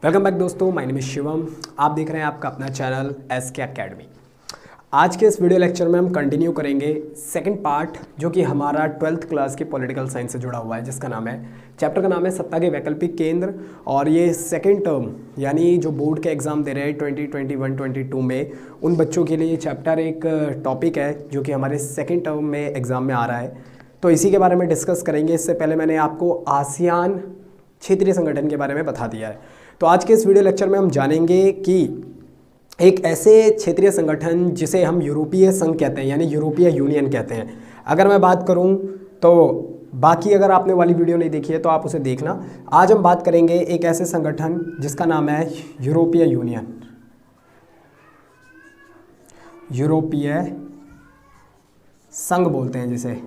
Welcome back दोस्तों, my name is Shivam. आप देख रहे हैं आपका अपना चैनल एसके एकेडमी। आज के इस वीडियो लेक्चर में हम कंटिन्यू करेंगे सेकंड पार्ट, जो कि हमारा 12th क्लास के पॉलिटिकल साइंस से जुड़ा हुआ है, जिसका नाम है, चैप्टर का नाम है सत्ता के वैकल्पिक केंद्र। और ये सेकंड टर्म यानी जो बोर्ड के एग्ज़ाम दे रहे हैं 2021-22 में, उन बच्चों के लिए ये चैप्टर एक टॉपिक है जो कि हमारे सेकेंड टर्म में एग्ज़ाम में आ रहा है। तो इसी के बारे में डिस्कस करेंगे। इससे पहले मैंने आपको आसियान क्षेत्रीय संगठन के बारे में बता दिया है। तो आज के इस वीडियो लेक्चर में हम जानेंगे कि एक ऐसे क्षेत्रीय संगठन जिसे हम यूरोपीय संघ कहते हैं यानी यूरोपीय यूनियन कहते हैं। अगर मैं बात करूं तो बाकी अगर आपने वाली वीडियो नहीं देखी है तो आप उसे देखना। आज हम बात करेंगे एक ऐसे संगठन जिसका नाम है यूरोपीय यूनियन, यूरोपीय संघ बोलते हैं जिसे,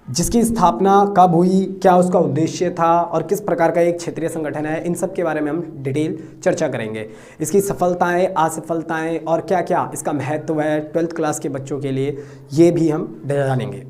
जिसकी स्थापना कब हुई, क्या उसका उद्देश्य था और किस प्रकार का एक क्षेत्रीय संगठन है, इन सब के बारे में हम डिटेल चर्चा करेंगे। इसकी सफलताएं, असफलताएं और क्या क्या इसका महत्व है 12th क्लास के बच्चों के लिए, ये भी हम जानेंगे।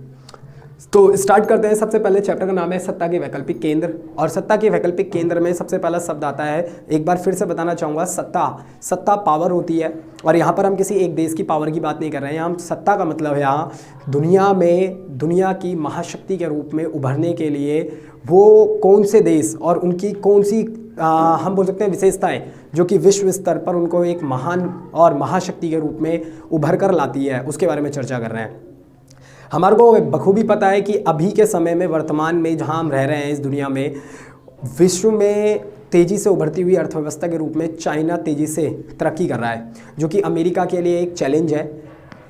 तो स्टार्ट करते हैं। सबसे पहले चैप्टर का नाम है सत्ता के वैकल्पिक केंद्र। और सत्ता के वैकल्पिक केंद्र में सबसे पहला शब्द आता है, एक बार फिर से बताना चाहूँगा, सत्ता पावर होती है। और यहाँ पर हम किसी एक देश की पावर की बात नहीं कर रहे हैं। यहाँ सत्ता का मतलब है यहाँ दुनिया में दुनिया की महाशक्ति के रूप में उभरने के लिए वो कौन से देश और उनकी कौन सी हम बोल सकते हैं विशेषताएं जो कि विश्व स्तर पर उनको एक महान और महाशक्ति के रूप में उभर कर लाती है, उसके बारे में चर्चा कर रहे हैं। हमारे को बखूबी पता है कि अभी के समय में, वर्तमान में जहां हम रह रहे हैं इस दुनिया में, विश्व में तेज़ी से उभरती हुई अर्थव्यवस्था के रूप में चाइना तेज़ी से तरक्की कर रहा है, जो कि अमेरिका के लिए एक चैलेंज है।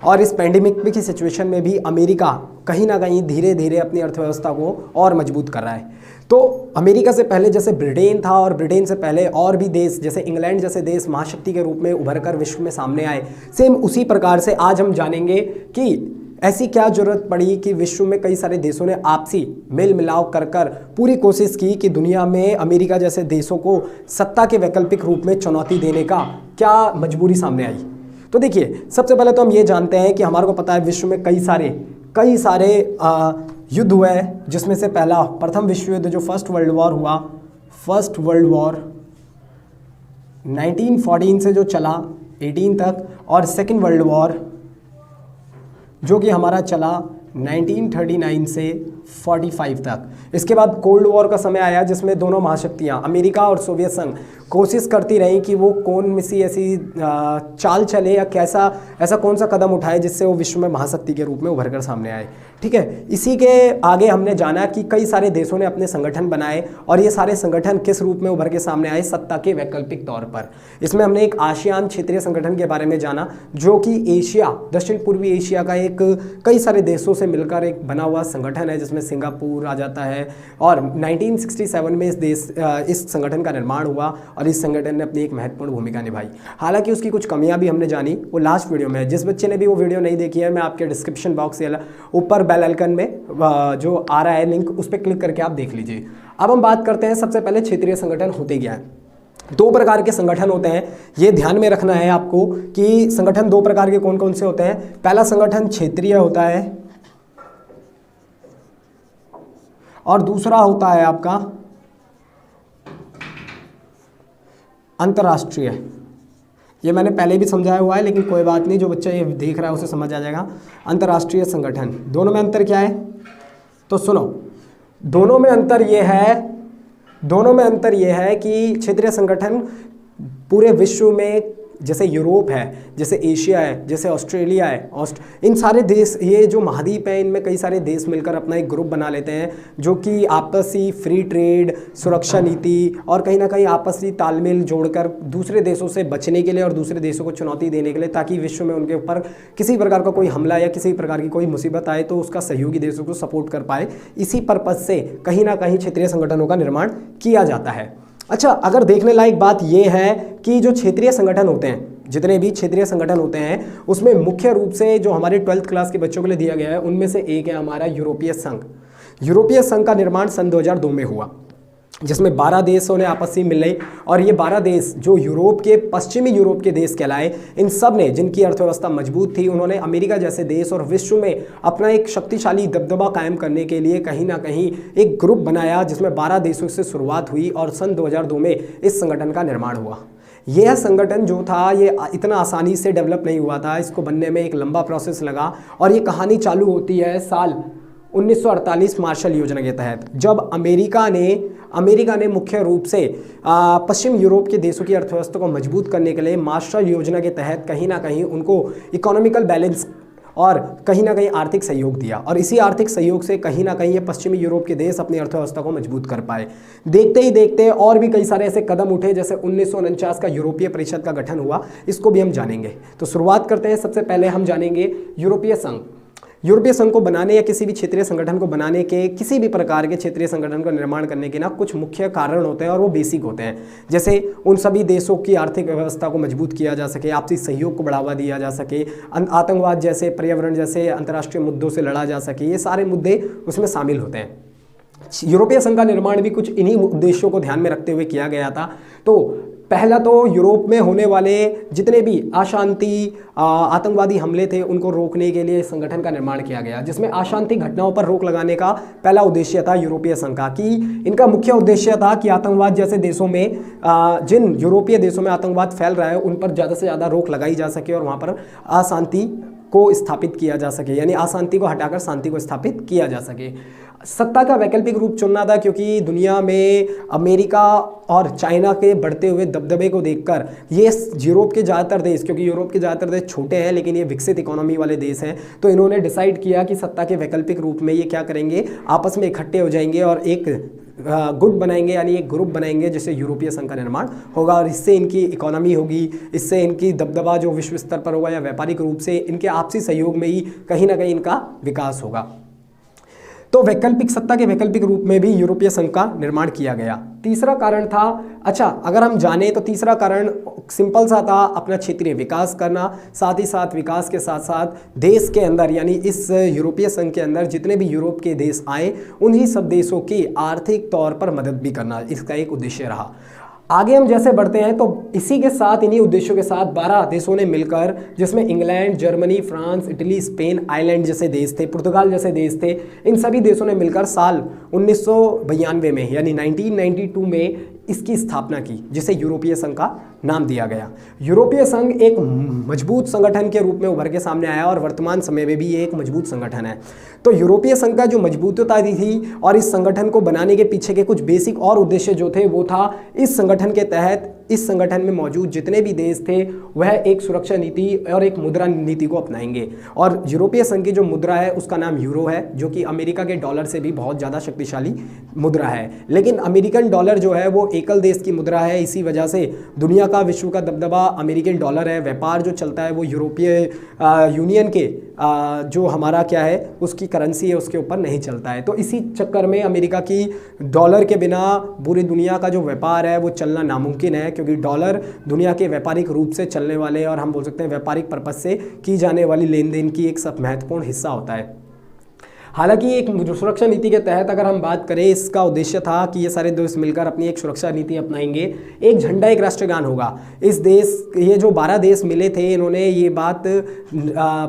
और इस पैंडेमिक की सिचुएशन में भी अमेरिका कहीं ना कहीं धीरे धीरे अपनी अर्थव्यवस्था को और मजबूत कर रहा है। तो अमेरिका से पहले जैसे ब्रिटेन था और ब्रिटेन से पहले और भी देश जैसे इंग्लैंड जैसे देश महाशक्ति के रूप में उभर कर विश्व में सामने आए, सेम उसी प्रकार से आज हम जानेंगे कि ऐसी क्या जरूरत पड़ी कि विश्व में कई सारे देशों ने आपसी मेल मिलाप कर पूरी कोशिश की कि दुनिया में अमेरिका जैसे देशों को सत्ता के वैकल्पिक रूप में चुनौती देने का क्या मजबूरी सामने आई। तो देखिए, सबसे पहले तो हम ये जानते हैं कि हमारे को पता है विश्व में कई सारे युद्ध हुए, जिसमें से पहला प्रथम विश्व युद्ध जो फर्स्ट वर्ल्ड वॉर हुआ, फर्स्ट वर्ल्ड वॉर 1914 से जो चला 18 तक, और सेकेंड वर्ल्ड वॉर जो कि हमारा चला 1939 से 45 तक। इसके बाद कोल्ड वॉर का समय आया, जिसमें दोनों महाशक्तियां अमेरिका और सोवियत संघ कोशिश करती रहीं कि वो कौन सी ऐसी चाल चले या ऐसा कौन सा कदम उठाए जिससे वो विश्व में महाशक्ति के रूप में उभर कर सामने आए। ठीक है, इसी के आगे हमने जाना कि कई सारे देशों ने अपने संगठन बनाए और ये सारे संगठन किस रूप में उभर के सामने आए, सत्ता के वैकल्पिक तौर पर। इसमें हमने एक आसियान क्षेत्रीय संगठन के बारे में जाना, जो कि एशिया, दक्षिण पूर्वी एशिया का एक कई सारे देशों से मिलकर एक बना हुआ संगठन है, जिसमें सिंगापुर आ जाता है। और 1967 में इस संगठन का निर्माण हुआ और इस संगठन ने अपनी एक महत्वपूर्ण भूमिका निभाई। हालांकि उसकी कुछ कमियां भी हमने जानी, वो लास्ट वीडियो में है। जिस बच्चे ने भी वो वीडियो नहीं देखी है, मैं आपके डिस्क्रिप्शन बॉक्स या ऊपर बेल आइकन में जो आ रहा है लिंक, उस पर क्लिक करके आप देख लीजिए। अब हम बात करते हैं सबसे पहले क्षेत्रीय संगठन होते क्या है। दो प्रकार के संगठन होते हैं, ये ध्यान में रखना है आपको कि संगठन दो प्रकार के कौन कौन से होते हैं। पहला संगठन क्षेत्रीय होता है और दूसरा होता है आपका अंतर्राष्ट्रीय। ये मैंने पहले भी समझाया हुआ है, लेकिन कोई बात नहीं, जो बच्चा ये देख रहा है उसे समझ आ जाएगा। अंतर्राष्ट्रीय संगठन, दोनों में अंतर क्या है तो सुनो। दोनों में अंतर ये है कि क्षेत्रीय संगठन पूरे विश्व में, जैसे यूरोप है, जैसे एशिया है, जैसे ऑस्ट्रेलिया है, इन सारे देश, ये जो महाद्वीप है, इनमें कई सारे देश मिलकर अपना एक ग्रुप बना लेते हैं, जो कि आपसी फ्री ट्रेड, सुरक्षा नीति और कहीं ना कहीं आपसी तालमेल जोड़कर दूसरे देशों से बचने के लिए और दूसरे देशों को चुनौती देने के लिए, ताकि विश्व में उनके ऊपर किसी प्रकार का कोई हमला या किसी प्रकार की कोई मुसीबत आए तो उसका सहयोगी देशों को सपोर्ट कर पाए। इसी पर्पज से कहीं ना कहीं क्षेत्रीय संगठनों का निर्माण किया जाता है। अच्छा, अगर देखने लायक बात यह है कि जो क्षेत्रीय संगठन होते हैं, जितने भी क्षेत्रीय संगठन होते हैं, उसमें मुख्य रूप से जो हमारे 12th क्लास के बच्चों के लिए दिया गया है, उनमें से एक है हमारा यूरोपीय संघ। यूरोपीय संघ का निर्माण सन 2002 में हुआ। जिसमें 12 देशों ने आपस में मिले, और ये 12 देश जो यूरोप के, पश्चिमी यूरोप के देश कहलाए, इन सब ने, जिनकी अर्थव्यवस्था मजबूत थी, उन्होंने अमेरिका जैसे देश और विश्व में अपना एक शक्तिशाली दबदबा कायम करने के लिए कहीं ना कहीं एक ग्रुप बनाया, जिसमें 12 देशों से शुरुआत हुई और सन 2002 में इस संगठन का निर्माण हुआ। यह संगठन जो था ये इतना आसानी से डेवलप नहीं हुआ था, इसको बनने में एक लंबा प्रोसेस लगा, और ये कहानी चालू होती है साल 1948 मार्शल योजना के तहत, जब अमेरिका ने मुख्य रूप से पश्चिम यूरोप के देशों की अर्थव्यवस्था को मजबूत करने के लिए मार्शल योजना के तहत कहीं ना कहीं उनको इकोनॉमिकल बैलेंस और कहीं ना कहीं आर्थिक सहयोग दिया, और इसी आर्थिक सहयोग से कहीं ना कहीं ये पश्चिमी यूरोप के देश अपनी अर्थव्यवस्था को मजबूत कर पाए। देखते ही देखते और भी कई सारे ऐसे कदम उठे, जैसे 1949 का यूरोपीय परिषद का गठन हुआ, इसको भी हम जानेंगे। तो शुरुआत करते हैं, सबसे पहले हम जानेंगे यूरोपीय संघ। यूरोपीय संघ को बनाने या किसी भी क्षेत्रीय संगठन को बनाने के, किसी भी प्रकार के क्षेत्रीय संगठन का निर्माण करने के ना कुछ मुख्य कारण होते हैं, और वो बेसिक होते हैं। जैसे उन सभी देशों की आर्थिक व्यवस्था को मजबूत किया जा सके, आपसी सहयोग को बढ़ावा दिया जा सके, आतंकवाद जैसे, पर्यावरण जैसे अंतर्राष्ट्रीय मुद्दों से लड़ा जा सके, ये सारे मुद्दे उसमें शामिल होते हैं। यूरोपीय संघ का निर्माण भी कुछ इन्हीं उद्देश्यों को ध्यान में रखते हुए किया गया था। तो पहला तो यूरोप में होने वाले जितने भी अशांति, आतंकवादी हमले थे, उनको रोकने के लिए संगठन का निर्माण किया गया, जिसमें अशांति घटनाओं पर रोक लगाने का पहला उद्देश्य था यूरोपीय संघ का, कि इनका मुख्य उद्देश्य था कि आतंकवाद जैसे देशों में, जिन यूरोपीय देशों में आतंकवाद फैल रहा है, उन पर ज़्यादा से ज़्यादा रोक लगाई जा सके और वहाँ पर अशांति को स्थापित किया जा सके, यानी अशांति को हटाकर शांति को स्थापित किया जा सके। सत्ता का वैकल्पिक रूप चुनना था, क्योंकि दुनिया में अमेरिका और चाइना के बढ़ते हुए दबदबे को देखकर ये यूरोप के ज़्यादातर देश, क्योंकि यूरोप के ज़्यादातर देश छोटे हैं लेकिन ये विकसित इकोनॉमी वाले देश हैं, तो इन्होंने डिसाइड किया कि सत्ता के वैकल्पिक रूप में ये क्या करेंगे, आपस में इकट्ठे हो जाएंगे और एक गुट बनाएंगे, यानी एक ग्रुप बनाएंगे, जिससे यूरोपीय संघ का निर्माण होगा, और इससे इनकी इकोनॉमी होगी, इससे इनकी दबदबा जो विश्व स्तर पर होगा या व्यापारिक रूप से इनके आपसी सहयोग में ही कहीं ना कहीं इनका विकास होगा। तो वैकल्पिक सत्ता के वैकल्पिक रूप में भी यूरोपीय संघ का निर्माण किया गया। तीसरा कारण था, अच्छा अगर हम जाने तो तीसरा कारण सिंपल सा था, अपना क्षेत्रीय विकास करना, साथ ही साथ विकास के साथ साथ देश के अंदर, यानी इस यूरोपीय संघ के अंदर जितने भी यूरोप के देश आए, उन्हीं सब देशों की आर्थिक तौर पर मदद भी करना इसका एक उद्देश्य रहा। आगे हम जैसे बढ़ते हैं तो इसी के साथ, इन्हीं उद्देश्यों के साथ 12 देशों ने मिलकर, जिसमें England, Germany, France, Italy, Spain, Ireland जैसे देश थे, पुर्तगाल जैसे देश थे, इन सभी देशों ने मिलकर साल 1992 में, यानी 1992 में इसकी स्थापना की, जिसे यूरोपीय संघ का नाम दिया गया। यूरोपीय संघ एक मजबूत संगठन के रूप में उभर के सामने आया और वर्तमान समय में भी ये एक मजबूत संगठन है। तो यूरोपीय संघ का जो मजबूतता थी और इस संगठन को बनाने के पीछे के कुछ बेसिक और उद्देश्य जो थे, वो था इस संगठन के तहत इस संगठन में मौजूद जितने भी देश थे वह एक सुरक्षा नीति और एक मुद्रा नीति को अपनाएंगे। और यूरोपीय संघ की जो मुद्रा है उसका नाम यूरो है, जो कि अमेरिका के डॉलर से भी बहुत ज़्यादा शक्तिशाली मुद्रा है। लेकिन अमेरिकन डॉलर जो है वो एकल देश की मुद्रा है, इसी वजह से दुनिया का, विश्व का दबदबा अमेरिकन डॉलर है। व्यापार जो चलता है वो यूरोपीय यूनियन के जो हमारा क्या है उसकी करेंसी है उसके ऊपर नहीं चलता है। तो इसी चक्कर में अमेरिका की डॉलर के बिना पूरी दुनिया का जो व्यापार है वो चलना नामुमकिन है, क्योंकि डॉलर दुनिया के व्यापारिक रूप से चलने वाले और हम बोल सकते हैं व्यापारिक पर्पज से की जाने वाली लेन देन की एक सब महत्वपूर्ण हिस्सा होता है। हालांकि एक सुरक्षा नीति के तहत अगर हम बात करें, इसका उद्देश्य था कि ये सारे देश मिलकर अपनी एक सुरक्षा नीति अपनाएंगे, एक झंडा एक राष्ट्रगान होगा। इस देश, ये जो 12 देश मिले थे, इन्होंने ये बात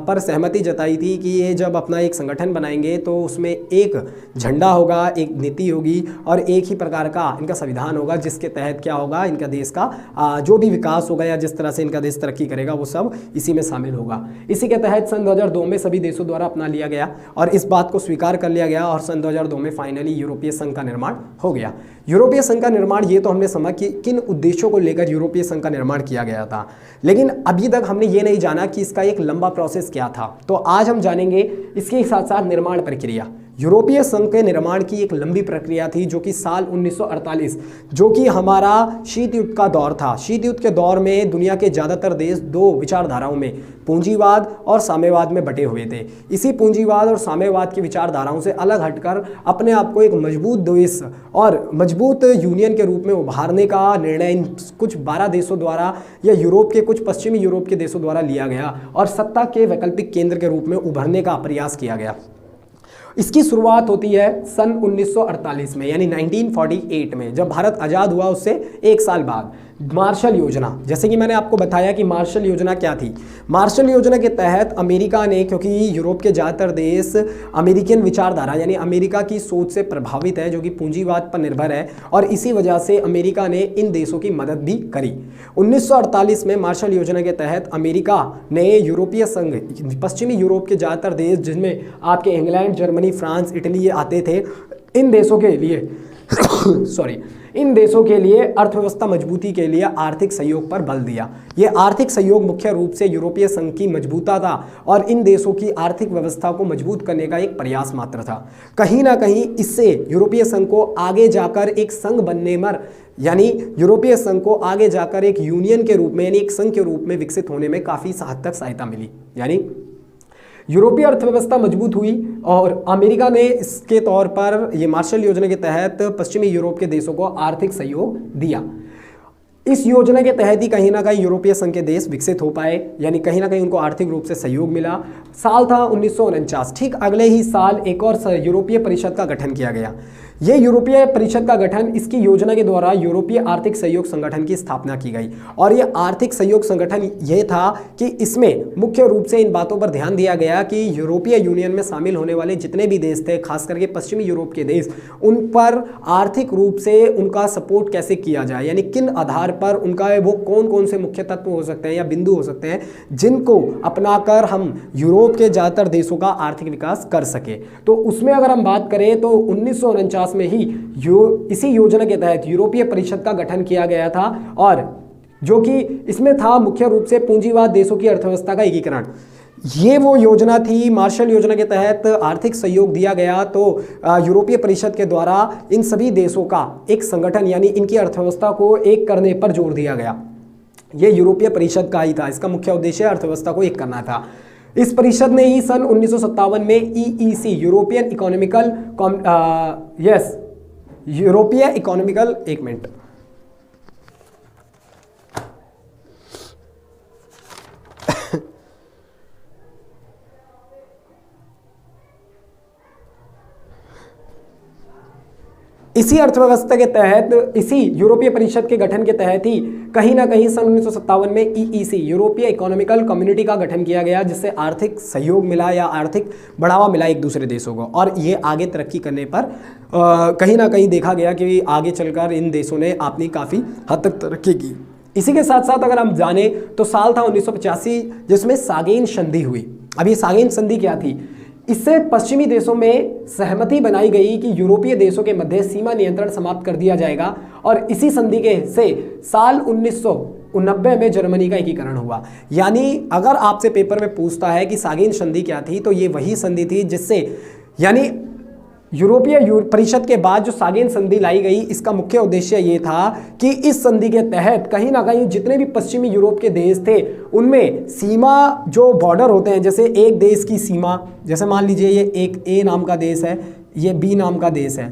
पर सहमति जताई थी कि ये जब अपना एक संगठन बनाएंगे तो उसमें एक झंडा होगा, एक नीति होगी और एक ही प्रकार का इनका संविधान होगा, जिसके तहत क्या होगा, इनका देश का जो भी विकास होगा या जिस तरह से इनका देश तरक्की करेगा वो सब इसी में शामिल होगा। इसी के तहत सन 2002 में सभी देशों द्वारा अपना लिया गया और इस बात को स्वीकार कर लिया गया और सन 2002 में फाइनली यूरोपीय संघ का निर्माण हो गया। यूरोपीय संघ का निर्माण, ये तो हमने समझा कि किन उद्देश्यों को लेकर यूरोपीय संघ का निर्माण किया गया था, लेकिन अभी तक हमने ये नहीं जाना कि इसका एक लंबा प्रोसेस क्या था। तो आज हम जानेंगे इसके साथ साथ निर्माण प्रक्रिया। यूरोपीय संघ के निर्माण की एक लंबी प्रक्रिया थी जो कि साल 1948, जो कि हमारा शीत युद्ध का दौर था। शीत युद्ध के दौर में दुनिया के ज़्यादातर देश दो विचारधाराओं में, पूंजीवाद और साम्यवाद में बटे हुए थे। इसी पूंजीवाद और साम्यवाद की विचारधाराओं से अलग हटकर अपने आप को एक मजबूत देश और मजबूत यूनियन के रूप में उभारने का निर्णय इन कुछ 12 देशों द्वारा या यूरोप के कुछ पश्चिमी यूरोप के देशों द्वारा लिया गया और सत्ता के वैकल्पिक केंद्र के रूप में उभरने का प्रयास किया गया। इसकी शुरुआत होती है सन 1948 में, यानी 1948 में, जब भारत आज़ाद हुआ उससे एक साल बाद। मार्शल योजना, जैसे कि मैंने आपको बताया कि मार्शल योजना क्या थी। मार्शल योजना के तहत अमेरिका ने, क्योंकि यूरोप के ज़्यादातर देश अमेरिकन विचारधारा यानी अमेरिका की सोच से प्रभावित है, जो कि पूंजीवाद पर निर्भर है, और इसी वजह से अमेरिका ने इन देशों की मदद भी करी। 1948 में मार्शल योजना के तहत अमेरिका ने यूरोपीय संघ, पश्चिमी यूरोप के ज़्यादातर देश जिनमें आपके इंग्लैंड, जर्मनी, फ्रांस, इटली ये आते थे, इन देशों के लिए इन देशों के लिए अर्थव्यवस्था मजबूती के लिए आर्थिक सहयोग पर बल दिया। ये आर्थिक सहयोग मुख्य रूप से यूरोपीय संघ की मजबूतता और इन देशों की आर्थिक व्यवस्था को मजबूत करने का एक प्रयास मात्र था। कहीं ना कहीं इससे यूरोपीय संघ को आगे जाकर एक संघ बनने में, यानी यूरोपीय संघ को आगे जाकर एक यूनियन के रूप में, यानी एक संघ के रूप में विकसित होने में काफ़ी हद तक सहायता मिली। यानी यूरोपीय अर्थव्यवस्था मजबूत हुई और अमेरिका ने इसके तौर पर ये मार्शल योजना के तहत पश्चिमी यूरोप के देशों को आर्थिक सहयोग दिया। इस योजना के तहत ही कहीं ना कहीं यूरोपीय संघ के देश विकसित हो पाए, यानी कहीं ना कहीं उनको आर्थिक रूप से सहयोग मिला। साल था 1949। ठीक अगले ही साल एक और यूरोपीय परिषद का गठन किया गया। ये यूरोपीय परिषद का गठन, इसकी योजना के द्वारा यूरोपीय आर्थिक सहयोग संगठन की स्थापना की गई। और ये आर्थिक सहयोग संगठन ये था कि इसमें मुख्य रूप से इन बातों पर ध्यान दिया गया कि यूरोपीय यूनियन में शामिल होने वाले जितने भी देश थे, खास करके पश्चिमी यूरोप के देश, उन पर आर्थिक रूप से उनका सपोर्ट कैसे किया जाए, यानी किन आधार पर उनका वो कौन कौन से मुख्य तत्व हो सकते हैं या बिंदु हो सकते हैं जिनको अपनाकर हम यूरोप के ज़्यादातर देशों का आर्थिक विकास कर सके। तो उसमें अगर हम बात करें तो 1949 में ही इसी योजना के तहत यूरोपीय परिषद का गठन किया गया था, और जो कि इसमें था मुख्य रूप से पूंजीवाद देशों की अर्थव्यवस्था का एकीकरण। ये वो योजना थी। मार्शल योजना के तहत आर्थिक सहयोग दिया गया तो यूरोपीय परिषद के द्वारा इन सभी देशों का एक संगठन, यानी इनकी अर्थव्यवस्था को एक करने पर जोर दिया गया। ये यूरोपीय परिषद का ही था, इसका मुख्य उद्देश्य अर्थव्यवस्था को एक करना था। इस परिषद ने ही सन 1957 में EEC, यूरोपियन इकोनॉमिकल यूरोपीय इकोनॉमिकल, एक मिनट, इसी अर्थव्यवस्था के तहत, इसी यूरोपीय परिषद के गठन के तहत ही कहीं ना कहीं सन 1957 में EEC, यूरोपीय इकोनॉमिकल कम्युनिटी का गठन किया गया, जिससे आर्थिक सहयोग मिला या आर्थिक बढ़ावा मिला एक दूसरे देशों को, और ये आगे तरक्की करने पर कहीं ना कहीं देखा गया कि आगे चलकर इन देशों ने अपनी काफ़ी हद तक तरक्की की। इसी के साथ साथ अगर हम जाने तो साल था 1985 जिसमें सागेन संधि हुई। अब ये सागेन संधि क्या थी? इससे पश्चिमी देशों में सहमति बनाई गई कि यूरोपीय देशों के मध्य सीमा नियंत्रण समाप्त कर दिया जाएगा, और इसी संधि के से साल 1990 में जर्मनी का एकीकरण हुआ। यानी अगर आपसे पेपर में पूछता है कि सागेन संधि क्या थी, तो ये वही संधि थी जिससे, यानी यूरोपीय परिषद के बाद जो सागेन संधि लाई गई, इसका मुख्य उद्देश्य ये था कि इस संधि के तहत कहीं ना कहीं जितने भी पश्चिमी यूरोप के देश थे उनमें सीमा, जो बॉर्डर होते हैं, जैसे एक देश की सीमा, जैसे मान लीजिए ये एक A नाम का देश है, ये B नाम का देश है,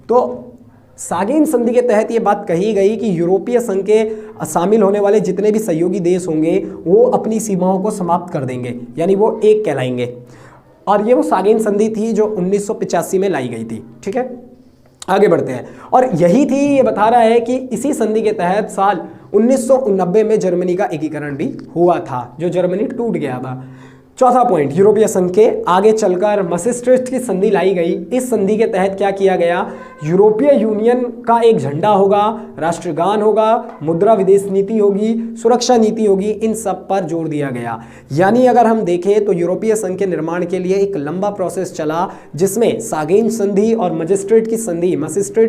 तो सागेन संधि के तहत ये बात कही गई कि यूरोपीय संघ के शामिल होने वाले जितने भी सहयोगी देश होंगे वो अपनी सीमाओं को समाप्त कर देंगे, यानी वो एक कहलाएंगे। और ये वो सागेन संधि थी जो 1985 में लाई गई थी। ठीक है, आगे बढ़ते हैं। और यही थी, ये बता रहा है कि इसी संधि के तहत साल 1990 में जर्मनी का एकीकरण भी हुआ था, जो जर्मनी टूट गया था। चौथा पॉइंट, यूरोपीय संघ के आगे चलकर मास्ट्रिक्ट की संधि लाई गई। इस संधि के तहत क्या किया गया? यूरोपीय यूनियन का एक झंडा होगा, राष्ट्रगान होगा, मुद्रा विदेश नीति होगी, सुरक्षा नीति होगी, इन सब पर जोर दिया गया। यानी अगर हम देखें तो यूरोपीय संघ के निर्माण के लिए एक लंबा प्रोसेस चला, जिसमें सागेन संधि और मास्ट्रिक्ट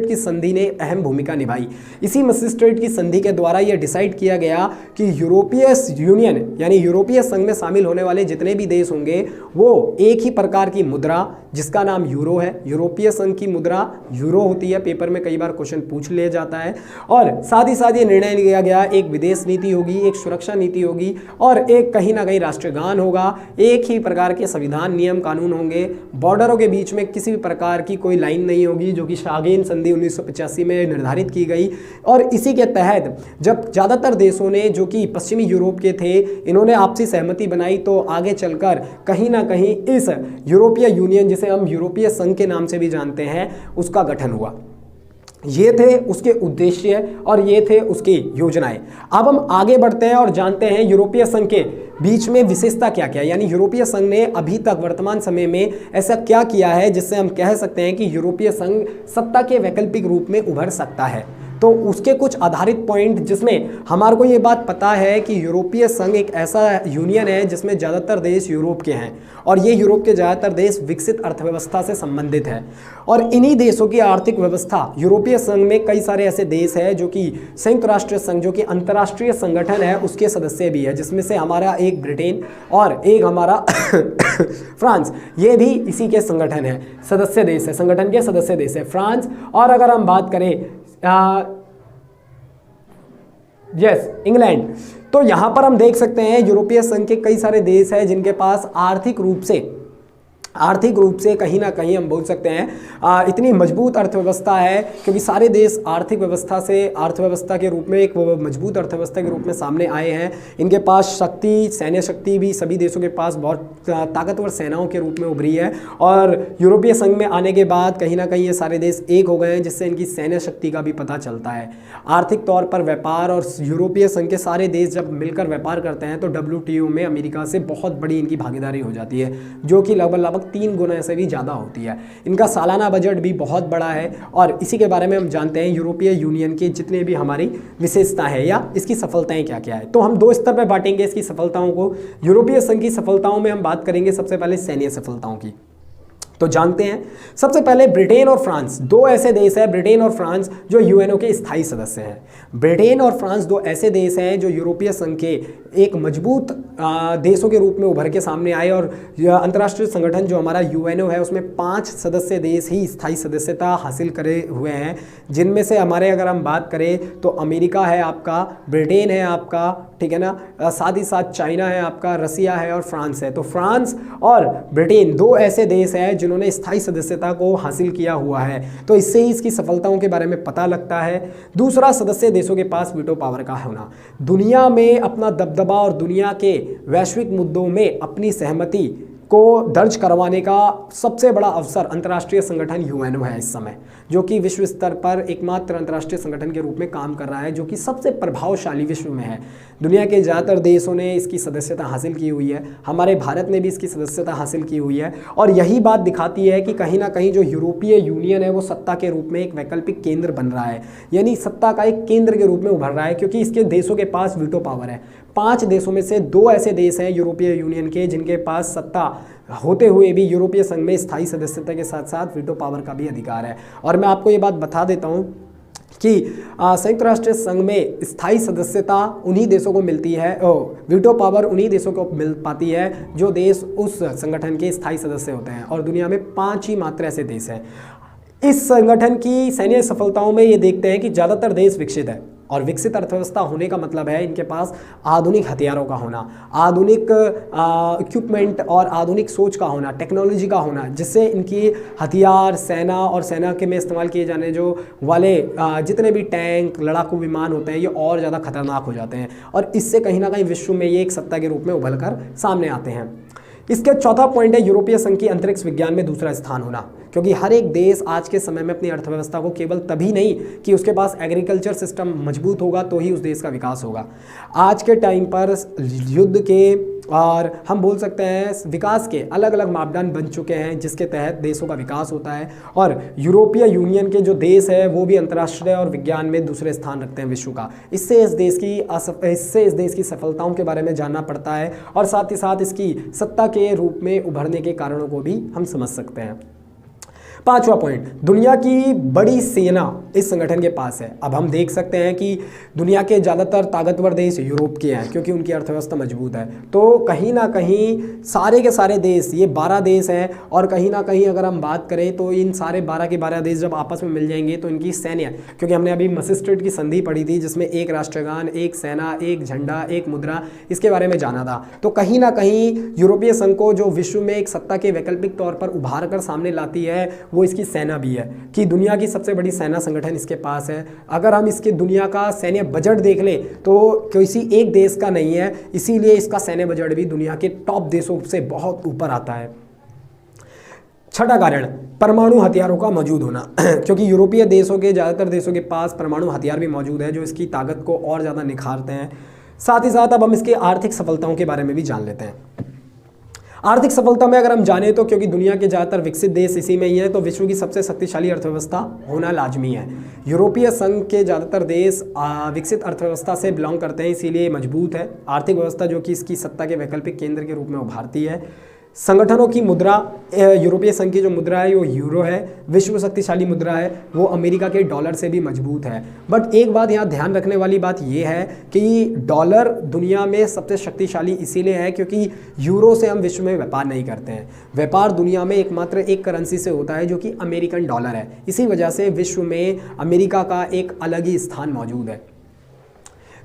की संधि ने अहम भूमिका निभाई। इसी मास्ट्रिक्ट की संधि के द्वारा यह डिसाइड किया गया कि यूरोपीय यूनियन यानी यूरोपीय संघ में शामिल होने वाले जितने भी देश होंगे वो एक ही प्रकार की मुद्रा, जिसका नाम यूरो है, यूरोपीय संघ की मुद्रा यूरो होती है, पेपर में कई बार क्वेश्चन पूछ लिया जाता है। और साथ ही साथ ये निर्णय लिया गया, एक विदेश नीति होगी, एक सुरक्षा नीति होगी, और एक कहीं ना कहीं राष्ट्रगान होगा, एक ही प्रकार के संविधान नियम कानून होंगे, बॉर्डरों के बीच में किसी भी प्रकार की कोई लाइन नहीं होगी, जो कि सागेन संधि 1985 में निर्धारित की गई। और इसी के तहत जब ज़्यादातर देशों ने, जो कि पश्चिमी यूरोप के थे, इन्होंने आपसी सहमति बनाई, तो आगे चलकर कहीं ना कहीं इस यूरोपीय यूनियन, जिसे जिसे हम यूरोपीय संघ के नाम से भी जानते हैं, उसका गठन हुआ। ये थे उसके उद्देश्य और ये थे उसकी योजनाएं। अब हम आगे बढ़ते हैं और जानते हैं यूरोपीय संघ के बीच में विशेषता क्या क्या है, यानी यूरोपीय संघ ने अभी तक वर्तमान समय में ऐसा क्या किया है जिससे हम कह सकते हैं कि यूरोपीय संघ सत्ता के वैकल्पिक रूप में उभर सकता है। तो उसके कुछ आधारित पॉइंट, जिसमें हमारे को ये बात पता है कि यूरोपीय संघ एक ऐसा यूनियन है जिसमें ज़्यादातर देश यूरोप के हैं और ये यूरोप के ज़्यादातर देश विकसित अर्थव्यवस्था से संबंधित है। और इन्हीं देशों की आर्थिक व्यवस्था, यूरोपीय संघ में कई सारे ऐसे देश हैं जो कि संयुक्त राष्ट्र संघ, जो कि अंतर्राष्ट्रीय संगठन है, उसके सदस्य भी है, जिसमें से हमारा एक ब्रिटेन और एक हमारा फ्रांस, ये भी इसी के संगठन है, सदस्य देश है, संगठन के सदस्य देश है फ्रांस। और अगर हम बात करें इंग्लैंड, तो यहां पर हम देख सकते हैं यूरोपीय संघ के कई सारे देश हैं जिनके पास आर्थिक रूप से कहीं ना कहीं हम बोल सकते हैं इतनी मजबूत अर्थव्यवस्था है, क्योंकि सारे देश अर्थव्यवस्था के रूप में एक मजबूत अर्थव्यवस्था के रूप में सामने आए हैं। इनके पास सैन्य शक्ति भी सभी देशों के पास बहुत ताकतवर सेनाओं के रूप में उभरी है। और यूरोपीय संघ में आने के बाद कहीं ना कहीं ये सारे देश एक हो गए हैं, जिससे इनकी सैन्य शक्ति का भी पता चलता है। आर्थिक तौर पर व्यापार, और यूरोपीय संघ के सारे देश जब मिलकर व्यापार करते हैं तो WTO में अमेरिका से बहुत बड़ी इनकी भागीदारी हो जाती है, जो कि लगभग 3 गुना से भी ज़्यादा होती है। इनका सालाना बजट भी बहुत बड़ा है। और इसी के बारे में हम जानते हैं यूरोपीय यूनियन की जितने भी हमारी विशेषता है या इसकी सफलताएं क्या क्या है। तो हम 2 स्तर पर बांटेंगे इसकी सफलताओं को। यूरोपीय संघ की सफलताओं में हम बात करेंगे सबसे पहले सैन्य सफलताओं की। तो जानते हैं सबसे पहले ब्रिटेन और फ्रांस, 2 ऐसे देश हैं, ब्रिटेन और फ्रांस, जो यूएनओ के स्थायी सदस्य हैं। ब्रिटेन और फ्रांस 2 ऐसे देश हैं जो यूरोपीय संघ के एक मजबूत देशों के रूप में उभर के सामने आए। और अंतर्राष्ट्रीय संगठन जो हमारा यूएनओ है, उसमें 5 सदस्य देश ही स्थायी सदस्यता हासिल करे हुए हैं, जिनमें से हमारे अगर हम बात करें तो अमेरिका है आपका, ब्रिटेन है आपका, ठीक है ना, साथ ही साथ चाइना है आपका, रसिया है और फ्रांस है। तो फ्रांस और ब्रिटेन 2 ऐसे देश हैं जिन्होंने स्थायी सदस्यता को हासिल किया हुआ है। तो इससे ही इसकी सफलताओं के बारे में पता लगता है। दूसरा, सदस्य देशों के पास वीटो पावर का होना। दुनिया में अपना दबदबा और दुनिया के वैश्विक मुद्दों में अपनी सहमति को दर्ज करवाने का सबसे बड़ा अवसर अंतर्राष्ट्रीय संगठन यूएनओ है इस समय, जो कि विश्व स्तर पर एकमात्र अंतर्राष्ट्रीय संगठन के रूप में काम कर रहा है, जो कि सबसे प्रभावशाली विश्व में है। दुनिया के ज़्यादातर देशों ने इसकी सदस्यता हासिल की हुई है, हमारे भारत ने भी इसकी सदस्यता हासिल की हुई है। और यही बात दिखाती है कि कहीं ना कहीं जो यूरोपीय यूनियन है वो सत्ता के रूप में एक वैकल्पिक केंद्र बन रहा है, यानी सत्ता का एक केंद्र के रूप में उभर रहा है, क्योंकि इसके देशों के पास वीटो पावर है। 5 देशों में से 2 ऐसे देश हैं यूरोपीय यूनियन के जिनके पास सत्ता होते हुए भी यूरोपीय संघ में स्थायी सदस्यता के साथ साथ वीटो पावर का भी अधिकार है। और मैं आपको ये बात बता देता हूँ कि संयुक्त राष्ट्र संघ में स्थायी सदस्यता उन्हीं देशों को मिलती है, वीटो पावर उन्हीं देशों को मिल पाती है जो देश उस संगठन के स्थायी सदस्य होते हैं। और दुनिया में 5 ही मात्र ऐसे देश हैं। इस संगठन की सैन्य सफलताओं में ये देखते हैं कि ज़्यादातर देश विकसित है, और विकसित अर्थव्यवस्था होने का मतलब है इनके पास आधुनिक हथियारों का होना, आधुनिक इक्विपमेंट और आधुनिक सोच का होना, टेक्नोलॉजी का होना, जिससे इनकी हथियार, सेना और सेना के में इस्तेमाल किए जाने जो वाले जितने भी टैंक, लड़ाकू विमान होते हैं, ये और ज़्यादा खतरनाक हो जाते हैं। और इससे कहीं ना कहीं विश्व में ये एक सत्ता के रूप में उभर कर सामने आते हैं। इसके चौथा पॉइंट है यूरोपीय संघ की अंतरिक्ष विज्ञान में दूसरा स्थान होना, क्योंकि हर एक देश आज के समय में अपनी अर्थव्यवस्था को केवल तभी नहीं कि उसके पास एग्रीकल्चर सिस्टम मजबूत होगा तो ही उस देश का विकास होगा। आज के टाइम पर युद्ध के और हम बोल सकते हैं विकास के अलग अलग मापदंड बन चुके हैं, जिसके तहत देशों का विकास होता है। और यूरोपीय यूनियन के जो देश है वो भी अंतर्राष्ट्रीय और विज्ञान में दूसरे स्थान रखते हैं विश्व का। इससे इस देश की सफलताओं के बारे में जानना पड़ता है, और साथ ही साथ इसकी सत्ता के रूप में उभरने के कारणों को भी हम समझ सकते हैं। 5वां पॉइंट, दुनिया की बड़ी सेना इस संगठन के पास है। अब हम देख सकते हैं कि दुनिया के ज़्यादातर ताकतवर देश यूरोप के हैं, क्योंकि उनकी अर्थव्यवस्था मजबूत है। तो कहीं ना कहीं सारे के सारे देश, ये 12 देश हैं, और कहीं ना कहीं अगर हम बात करें तो इन सारे 12 के 12 देश जब आपस में मिल जाएंगे तो इनकी सैन्य, क्योंकि हमने अभी मसिस्ट्रेट की संधि पढ़ी थी जिसमें एक राष्ट्रगान, एक सेना, एक झंडा, एक मुद्रा, इसके बारे में जाना था। तो कहीं ना कहीं यूरोपीय संघ को जो विश्व में एक सत्ता के वैकल्पिक तौर पर उभार कर सामने लाती है वो इसकी सेना भी है, कि दुनिया की सबसे बड़ी सेना संगठन इसके पास है। अगर हम इसके दुनिया का सैन्य बजट देख लें तो किसी एक देश का नहीं है, इसीलिए इसका सैन्य बजट भी दुनिया के टॉप देशों से बहुत ऊपर आता है। छठा कारण परमाणु हथियारों का मौजूद होना क्योंकि यूरोपीय देशों के ज़्यादातर देशों के पास परमाणु हथियार भी मौजूद है जो इसकी ताकत को और ज़्यादा निखारते हैं। साथ ही साथ अब हम इसकी आर्थिक सफलताओं के बारे में भी जान लेते हैं। आर्थिक सफलता में अगर हम जाने तो क्योंकि दुनिया के ज़्यादातर विकसित देश इसी में ही है, तो विश्व की सबसे शक्तिशाली अर्थव्यवस्था होना लाजमी है। यूरोपीय संघ के ज़्यादातर देश विकसित अर्थव्यवस्था से बिलोंग करते हैं, इसीलिए मजबूत है आर्थिक व्यवस्था जो कि इसकी सत्ता के वैकल्पिक केंद्र के रूप में उभारती है। संगठनों की मुद्रा, यूरोपीय संघ की जो मुद्रा है वो यूरो है। विश्व शक्तिशाली मुद्रा है वो अमेरिका के डॉलर से भी मजबूत है। बट एक बात यहाँ ध्यान रखने वाली बात ये है कि डॉलर दुनिया में सबसे शक्तिशाली इसीलिए है क्योंकि यूरो से हम विश्व में व्यापार नहीं करते हैं। व्यापार दुनिया में एकमात्र एक करेंसी से होता है जो कि अमेरिकन डॉलर है। इसी वजह से विश्व में अमेरिका का एक अलग ही स्थान मौजूद है।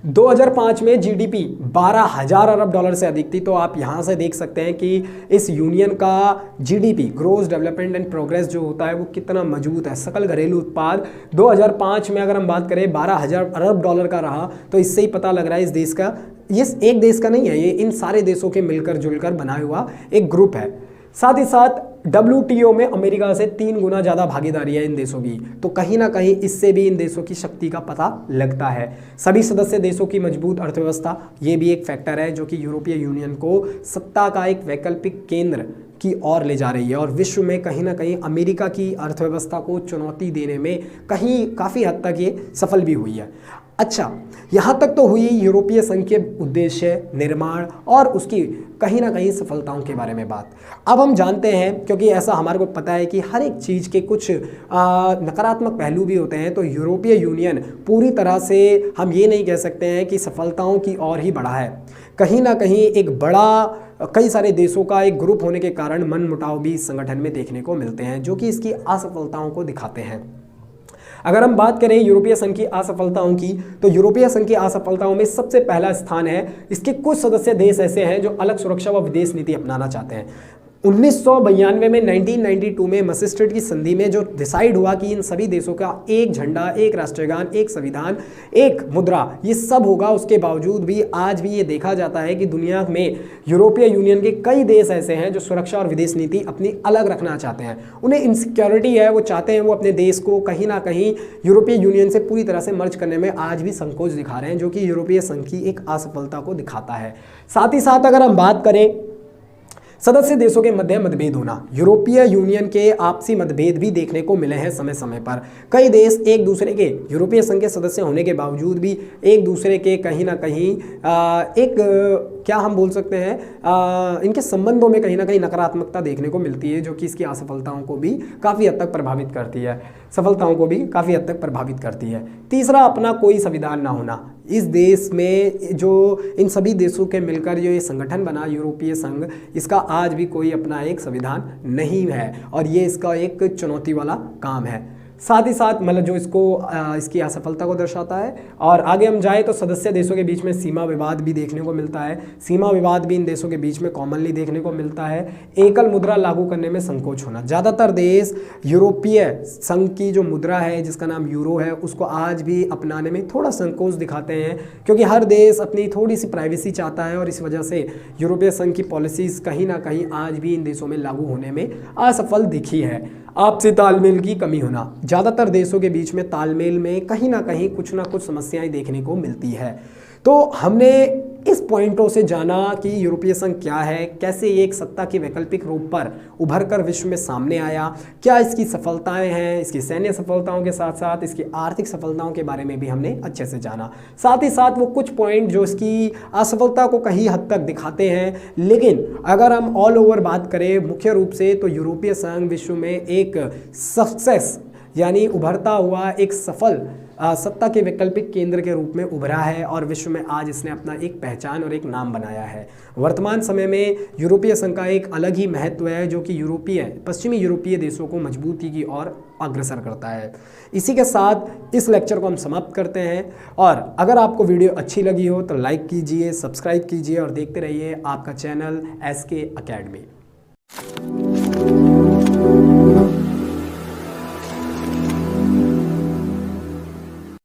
2005 में जीडीपी 12,000 अरब डॉलर से अधिक थी। तो आप यहाँ से देख सकते हैं कि इस यूनियन का GDP, gross development and progress जो होता है वो कितना मजबूत है। सकल घरेलू उत्पाद 2005 में अगर हम बात करें 12,000 अरब डॉलर का रहा, तो इससे ही पता लग रहा है इस देश का, ये एक देश का नहीं है, ये इन सारे देशों के मिलकर जुलकर बना हुआ एक ग्रुप है। साथ ही साथ WTO में अमेरिका से 3 गुना ज़्यादा भागीदारी है इन देशों की। तो कहीं ना कहीं इससे भी इन देशों की शक्ति का पता लगता है। सभी सदस्य देशों की मजबूत अर्थव्यवस्था, ये भी एक फैक्टर है जो कि यूरोपीय यूनियन को सत्ता का एक वैकल्पिक केंद्र की ओर ले जा रही है और विश्व में कहीं ना कहीं अमेरिका की अर्थव्यवस्था को चुनौती देने में काफ़ी हद तक ये सफल भी हुई है। अच्छा, यहाँ तक तो हुई यूरोपीय संघ के उद्देश्य, निर्माण और उसकी कहीं ना कहीं सफलताओं के बारे में बात। अब हम जानते हैं, क्योंकि ऐसा हमारे को पता है कि हर एक चीज़ के कुछ नकारात्मक पहलू भी होते हैं, तो यूरोपीय यूनियन पूरी तरह से हम ये नहीं कह सकते हैं कि सफलताओं की ओर ही बढ़ा है। कहीं ना कहीं एक बड़ा कई सारे देशों का एक ग्रुप होने के कारण मनमुटाव भी इस संगठन में देखने को मिलते हैं जो कि इसकी असफलताओं को दिखाते हैं। अगर हम बात करें यूरोपीय संघ की असफलताओं की, तो यूरोपीय संघ की असफलताओं में सबसे पहला स्थान है, इसके कुछ सदस्य देश ऐसे हैं जो अलग सुरक्षा व विदेश नीति अपनाना चाहते हैं। 1992 में 1992 में मास्ट्रिक्ट की संधि में जो डिसाइड हुआ कि इन सभी देशों का एक झंडा, एक राष्ट्रगान, एक संविधान, एक मुद्रा, ये सब होगा, उसके बावजूद भी आज भी ये देखा जाता है कि दुनिया में यूरोपीय यूनियन के कई देश ऐसे हैं जो सुरक्षा और विदेश नीति अपनी अलग रखना चाहते हैं। उन्हें इनसिक्योरिटी है, वो चाहते हैं वो अपने देश को कहीं ना कहीं यूरोपीय यूनियन से पूरी तरह से मर्ज करने में आज भी संकोच दिखा रहे हैं, जो कि यूरोपीय संघ की एक असफलता को दिखाता है। साथ ही साथ अगर हम बात करें सदस्य देशों के मध्य मतभेद होना, यूरोपीय यूनियन के आपसी मतभेद भी देखने को मिले हैं समय समय पर। कई देश एक दूसरे के यूरोपीय संघ के सदस्य होने के बावजूद भी एक दूसरे के कहीं ना कहीं क्या हम बोल सकते हैं, इनके संबंधों में कहीं ना कहीं नकारात्मकता देखने को मिलती है, जो कि इसकी असफलताओं को भी काफ़ी हद तक प्रभावित करती है, सफलताओं को भी काफ़ी हद तक प्रभावित करती है। तीसरा, अपना कोई संविधान ना होना। इस देश में जो इन सभी देशों के मिलकर जो ये संगठन बना यूरोपीय संघ, इसका आज भी कोई अपना एक संविधान नहीं है और ये इसका एक चुनौती वाला काम है। साथ ही साथ मतलब जो इसकी असफलता को दर्शाता है। और आगे हम जाए तो सदस्य देशों के बीच में सीमा विवाद भी देखने को मिलता है। सीमा विवाद भी इन देशों के बीच में कॉमनली देखने को मिलता है। एकल मुद्रा लागू करने में संकोच होना, ज़्यादातर देश यूरोपीय संघ की जो मुद्रा है जिसका नाम यूरो है उसको आज भी अपनाने में थोड़ा संकोच दिखाते हैं, क्योंकि हर देश अपनी थोड़ी सी प्राइवेसी चाहता है और इस वजह से यूरोपीय संघ की पॉलिसीज़ कहीं ना कहीं आज भी इन देशों में लागू होने में असफल दिखी है। आपसी तालमेल की कमी होना, ज़्यादातर देशों के बीच में तालमेल में कहीं ना कुछ समस्याएं देखने को मिलती है। तो हमने इस पॉइंटों से जाना कि यूरोपीय संघ क्या है, कैसे ये एक सत्ता के वैकल्पिक रूप पर उभर कर विश्व में सामने आया, क्या इसकी सफलताएं हैं, इसकी सैन्य सफलताओं के साथ साथ इसकी आर्थिक सफलताओं के बारे में भी हमने अच्छे से जाना। साथ ही साथ वो कुछ पॉइंट जो इसकी असफलता को कहीं हद तक दिखाते हैं, लेकिन अगर हम ऑल ओवर बात करें मुख्य रूप से तो यूरोपीय संघ विश्व में एक सक्सेस यानी उभरता हुआ एक सफल सत्ता के वैकल्पिक केंद्र के रूप में उभरा है और विश्व में आज इसने अपना एक पहचान और एक नाम बनाया है। वर्तमान समय में यूरोपीय संघ का एक अलग ही महत्व है जो कि पश्चिमी यूरोपीय देशों को मजबूती की ओर अग्रसर करता है। इसी के साथ इस लेक्चर को हम समाप्त करते हैं और अगर आपको वीडियो अच्छी लगी हो तो लाइक कीजिए, सब्सक्राइब कीजिए और देखते रहिए आपका चैनल SK Academy।